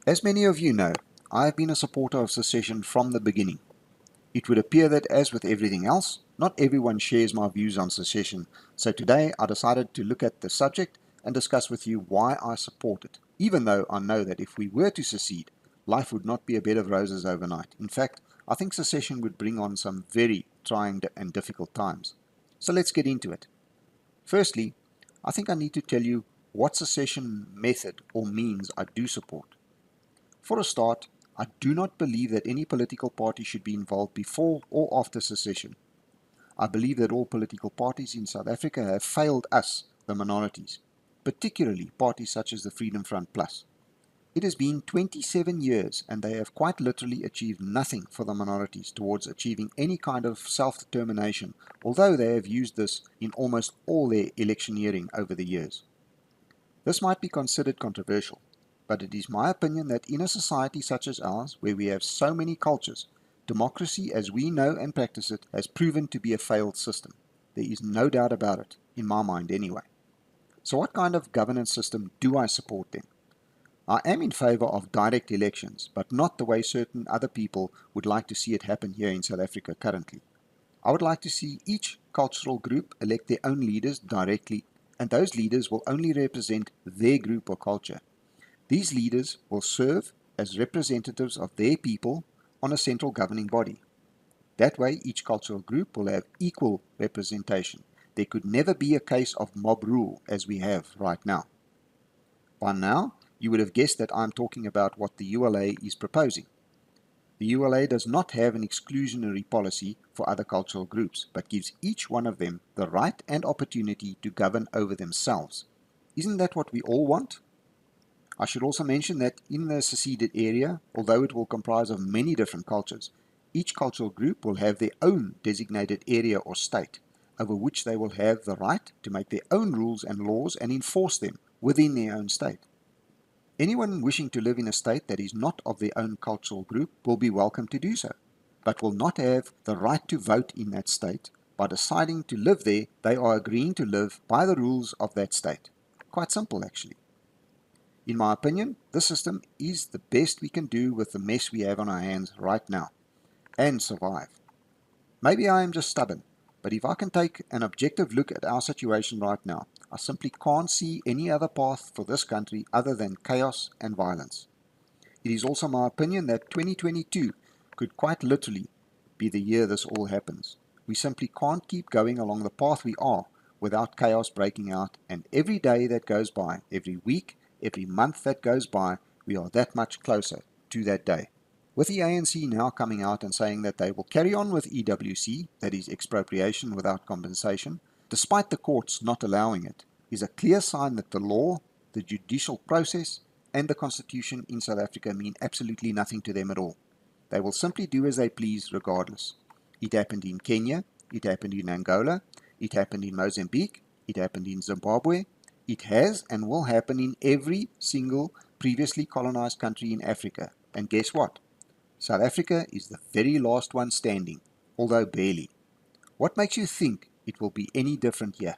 As many of you know, I have been a supporter of secession from the beginning. It would appear that, as with everything else, not everyone shares my views on secession, so today I decided to look at the subject and discuss with you why I support it, even though I know that if we were to secede, life would not be a bed of roses overnight. In fact, I think secession would bring on some very trying and difficult times. So let's get into it. Firstly, I think I need to tell you what secession method or means I do support. For a start, I do not believe that any political party should be involved before or after secession. I believe that all political parties in South Africa have failed us, the minorities, particularly parties such as the Freedom Front Plus. It has been 27 years and they have quite literally achieved nothing for the minorities towards achieving any kind of self-determination, although they have used this in almost all their electioneering over the years. This might be considered controversial, but it is my opinion that in a society such as ours, where we have so many cultures, democracy as we know and practice it has proven to be a failed system. There is no doubt about it, in my mind anyway. So what kind of governance system do I support then? I am in favour of direct elections, but not the way certain other people would like to see it happen here in South Africa currently. I would like to see each cultural group elect their own leaders directly, and those leaders will only represent their group or culture. These leaders will serve as representatives of their people on a central governing body. That way, each cultural group will have equal representation. There could never be a case of mob rule as we have right now. By now, you would have guessed that I'm talking about what the ULA is proposing. The ULA does not have an exclusionary policy for other cultural groups, but gives each one of them the right and opportunity to govern over themselves. Isn't that what we all want? I should also mention that in the seceded area, although it will comprise of many different cultures, each cultural group will have their own designated area or state, over which they will have the right to make their own rules and laws and enforce them within their own state. Anyone wishing to live in a state that is not of their own cultural group will be welcome to do so, but will not have the right to vote in that state. By deciding to live there, they are agreeing to live by the rules of that state. Quite simple, actually. In my opinion, this system is the best we can do with the mess we have on our hands right now, and survive. Maybe I am just stubborn, but if I can take an objective look at our situation right now, I simply can't see any other path for this country other than chaos and violence. It is also my opinion that 2022 could quite literally be the year this all happens. We simply can't keep going along the path we are without chaos breaking out, and every day that goes by, every week, every month that goes by, we are that much closer to that day. With the ANC now coming out and saying that they will carry on with EWC, that is expropriation without compensation, despite the courts not allowing it, is a clear sign that the law, the judicial process, and the constitution in South Africa mean absolutely nothing to them at all. They will simply do as they please regardless. It happened in Kenya, it happened in Angola, it happened in Mozambique, it happened in Zimbabwe, it has and will happen in every single previously colonized country in Africa. And guess what? South Africa is the very last one standing, although barely. What makes you think it will be any different here?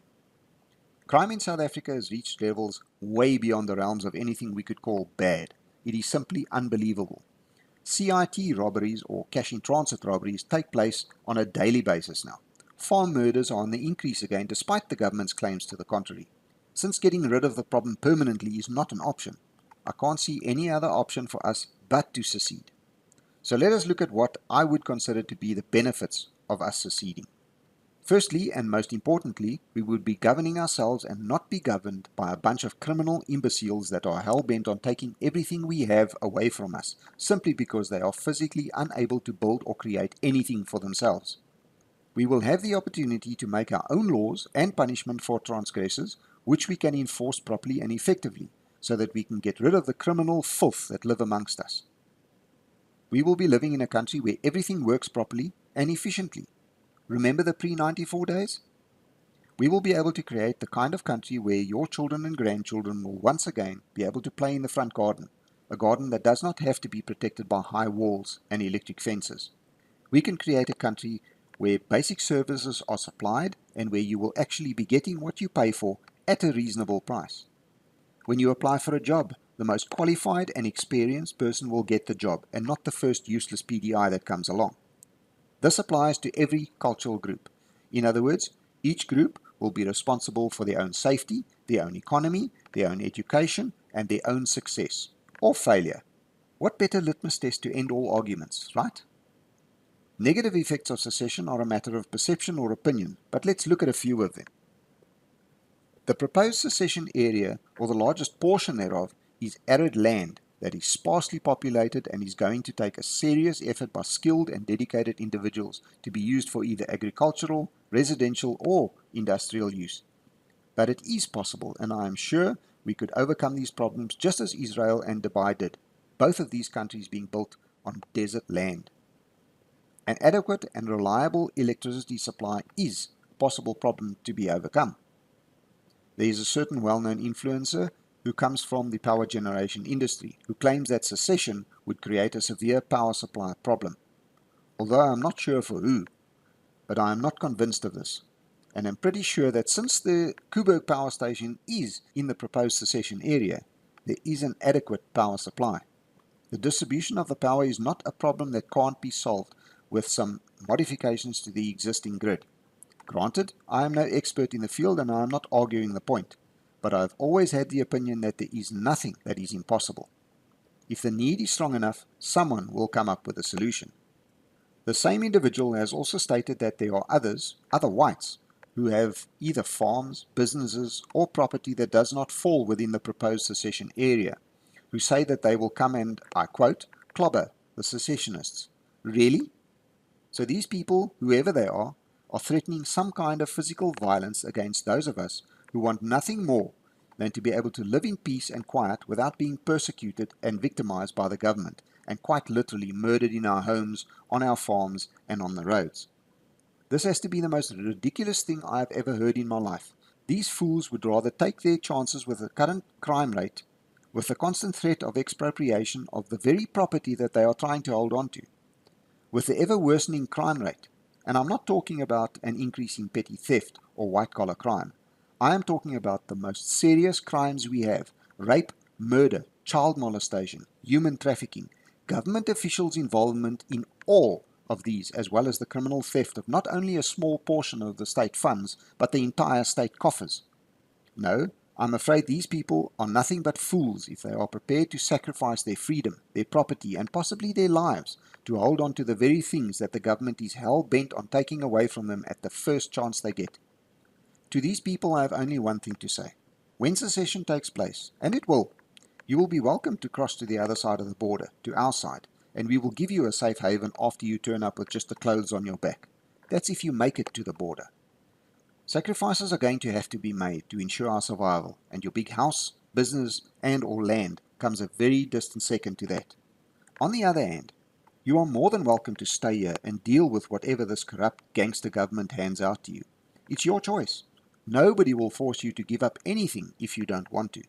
Crime in South Africa has reached levels way beyond the realms of anything we could call bad. It is simply unbelievable. CIT robberies or cash in transit robberies take place on a daily basis now. Farm murders are on the increase again despite the government's claims to the contrary. Since getting rid of the problem permanently is not an option, I can't see any other option for us but to secede. So let us look at what I would consider to be the benefits of us seceding. Firstly, and most importantly, we would be governing ourselves and not be governed by a bunch of criminal imbeciles that are hell-bent on taking everything we have away from us, simply because they are physically unable to build or create anything for themselves. We will have the opportunity to make our own laws and punishment for transgressors, which we can enforce properly and effectively, so that we can get rid of the criminal filth that live amongst us. We will be living in a country where everything works properly and efficiently. Remember the pre-94 days? We will be able to create the kind of country where your children and grandchildren will once again be able to play in the front garden, a garden that does not have to be protected by high walls and electric fences. We can create a country where basic services are supplied and where you will actually be getting what you pay for at a reasonable price. When you apply for a job, the most qualified and experienced person will get the job and not the first useless PDI that comes along. This applies to every cultural group. In other words, each group will be responsible for their own safety, their own economy, their own education, and their own success or failure. What better litmus test to end all arguments, right? Negative effects of secession are a matter of perception or opinion, but let's look at a few of them. The proposed secession area, or the largest portion thereof, is arid land that is sparsely populated and is going to take a serious effort by skilled and dedicated individuals to be used for either agricultural, residential, or industrial use. But it is possible, and I am sure we could overcome these problems just as Israel and Dubai did, both of these countries being built on desert land. An adequate and reliable electricity supply is a possible problem to be overcome. There is a certain well-known influencer who comes from the power generation industry who claims that secession would create a severe power supply problem. Although I am not sure for who, but I am not convinced of this. And I'm pretty sure that since the Koeberg power station is in the proposed secession area, there is an adequate power supply. The distribution of the power is not a problem that can't be solved with some modifications to the existing grid. Granted, I am no expert in the field and I am not arguing the point, but I have always had the opinion that there is nothing that is impossible. If the need is strong enough, someone will come up with a solution. The same individual has also stated that there are other whites, who have either farms, businesses, or property that does not fall within the proposed secession area, who say that they will come and, I quote, clobber the secessionists. Really? So these people, whoever they are threatening some kind of physical violence against those of us who want nothing more than to be able to live in peace and quiet without being persecuted and victimized by the government and quite literally murdered in our homes, on our farms, and on the roads. This has to be the most ridiculous thing I have ever heard in my life. These fools would rather take their chances with the current crime rate, with the constant threat of expropriation of the very property that they are trying to hold on to, with the ever-worsening crime rate. And I'm not talking about an increase in petty theft or white-collar crime. I am talking about the most serious crimes we have: rape, murder, child molestation, human trafficking, government officials' involvement in all of these, as well as the criminal theft of not only a small portion of the state funds, but the entire state coffers. No, I'm afraid these people are nothing but fools if they are prepared to sacrifice their freedom, their property, and possibly their lives to hold on to the very things that the government is hell-bent on taking away from them at the first chance they get. To these people I have only one thing to say. When secession takes place, and it will, you will be welcome to cross to the other side of the border, to our side, and we will give you a safe haven after you turn up with just the clothes on your back. That's if you make it to the border. Sacrifices are going to have to be made to ensure our survival, and your big house, business, and or land comes a very distant second to that. On the other hand, you are more than welcome to stay here and deal with whatever this corrupt gangster government hands out to you. It's your choice. Nobody will force you to give up anything if you don't want to.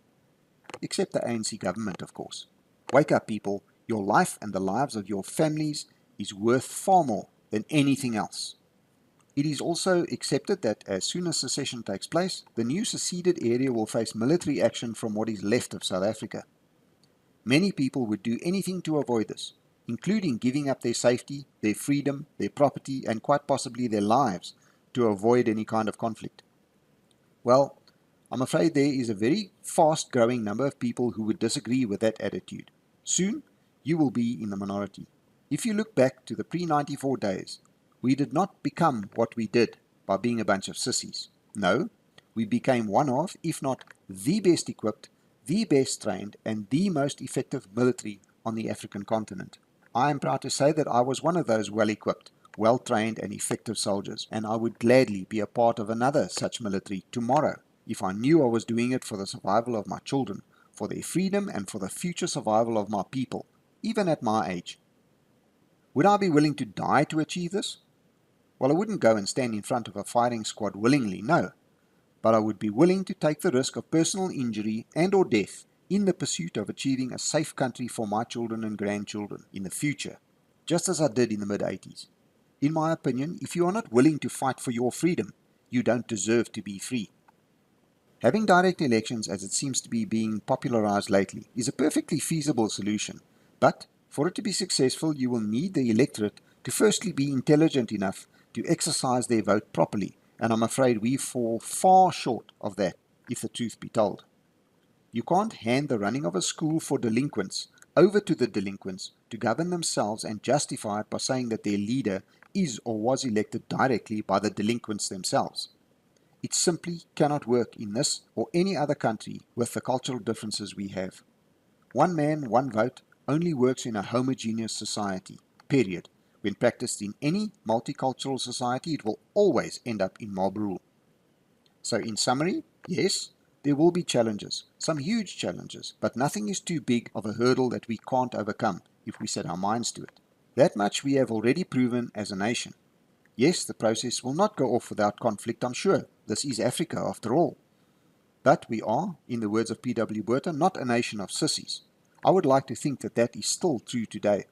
Except the ANC government, of course. Wake up, people. Your life and the lives of your families is worth far more than anything else. It is also accepted that as soon as secession takes place, the new seceded area will face military action from what is left of South Africa. Many people would do anything to avoid this, including giving up their safety, their freedom, their property, and quite possibly their lives to avoid any kind of conflict. Well, I'm afraid there is a very fast-growing number of people who would disagree with that attitude. Soon, you will be in the minority. If you look back to the pre-94 days, we did not become what we did by being a bunch of sissies. No, we became one of, if not the best equipped, the best trained, and the most effective military on the African continent. I am proud to say that I was one of those well-equipped, well-trained and effective soldiers, and I would gladly be a part of another such military tomorrow if I knew I was doing it for the survival of my children, for their freedom and for the future survival of my people, even at my age. Would I be willing to die to achieve this? Well, I wouldn't go and stand in front of a firing squad willingly, no, but I would be willing to take the risk of personal injury and or death in the pursuit of achieving a safe country for my children and grandchildren in the future, just as I did in the mid-80s. In my opinion, if you are not willing to fight for your freedom, you don't deserve to be free. Having direct elections, as it seems to be being popularized lately, is a perfectly feasible solution, but for it to be successful, you will need the electorate to firstly be intelligent enough to exercise their vote properly, and I'm afraid we fall far short of that, if the truth be told. You can't hand the running of a school for delinquents over to the delinquents to govern themselves and justify it by saying that their leader is or was elected directly by the delinquents themselves. It simply cannot work in this or any other country with the cultural differences we have. One man, one vote only works in a homogeneous society, period. When practiced in any multicultural society, it will always end up in mob rule. So in summary, yes, there will be challenges, some huge challenges, but nothing is too big of a hurdle that we can't overcome if we set our minds to it. That much we have already proven as a nation. Yes, the process will not go off without conflict, I'm sure. This is Africa, after all. But we are, in the words of P.W. Botha, not a nation of sissies. I would like to think that that is still true today.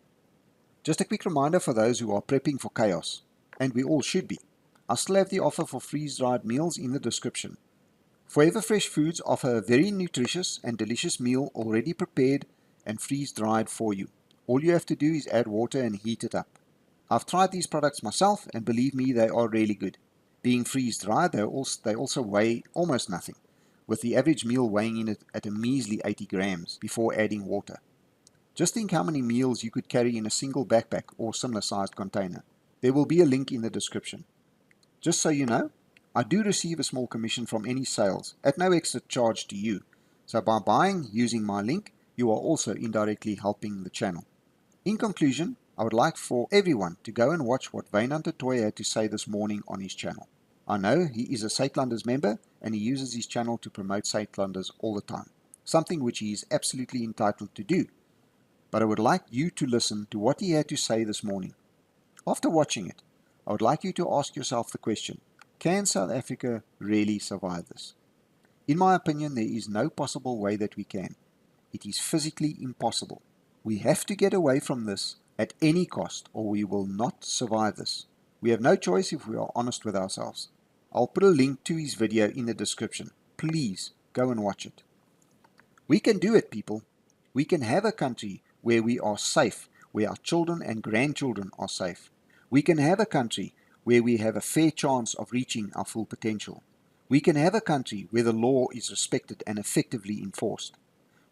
Just a quick reminder for those who are prepping for chaos, and we all should be. I still have the offer for freeze-dried meals in the description. Forever Fresh Foods offer a very nutritious and delicious meal already prepared and freeze-dried for you. All you have to do is add water and heat it up. I've tried these products myself, and believe me, they are really good. Being freeze-dried, they also weigh almost nothing, with the average meal weighing in at a measly 80 grams before adding water. Just think how many meals you could carry in a single backpack or similar-sized container. There will be a link in the description. Just so you know, I do receive a small commission from any sales at no extra charge to you. So by buying using my link, you are also indirectly helping the channel. In conclusion, I would like for everyone to go and watch what Wynand de Tooy had to say this morning on his channel. I know he is a Zuidlanders member and he uses his channel to promote Zuidlanders all the time, something which he is absolutely entitled to do. But I would like you to listen to what he had to say this morning. After watching it, I would like you to ask yourself the question, can South Africa really survive this? In my opinion, there is no possible way that we can. It is physically impossible. We have to get away from this at any cost or we will not survive this. We have no choice if we are honest with ourselves. I'll put a link to his video in the description. Please go and watch it. We can do it, people. We can have a country where we are safe, where our children and grandchildren are safe. We can have a country where we have a fair chance of reaching our full potential. We can have a country where the law is respected and effectively enforced.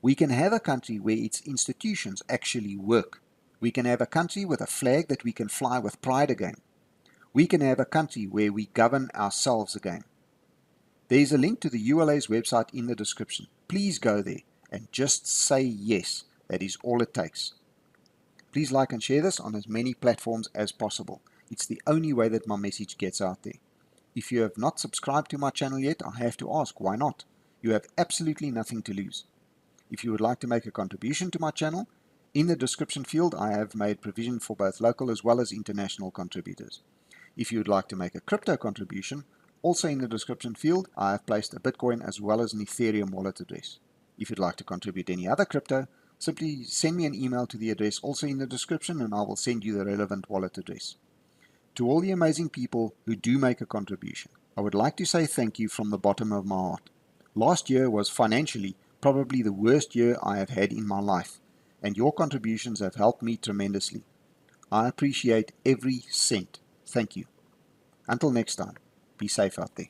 We can have a country where its institutions actually work. We can have a country with a flag that we can fly with pride again. We can have a country where we govern ourselves again. There is a link to the ULA's website in the description. Please go there and just say yes. That is all it takes. Please like and share this on as many platforms as possible. It's the only way that my message gets out there. If you have not subscribed to my channel yet, I have to ask, why not? You have absolutely nothing to lose. If you would like to make a contribution to my channel, in the description field I have made provision for both local as well as international contributors. If you would like to make a crypto contribution, also in the description field I have placed a Bitcoin as well as an Ethereum wallet address. If you'd like to contribute any other crypto, simply send me an email to the address also in the description and I will send you the relevant wallet address. To all the amazing people who do make a contribution, I would like to say thank you from the bottom of my heart. Last year was financially probably the worst year I have had in my life, and your contributions have helped me tremendously. I appreciate every cent. Thank you. Until next time, be safe out there.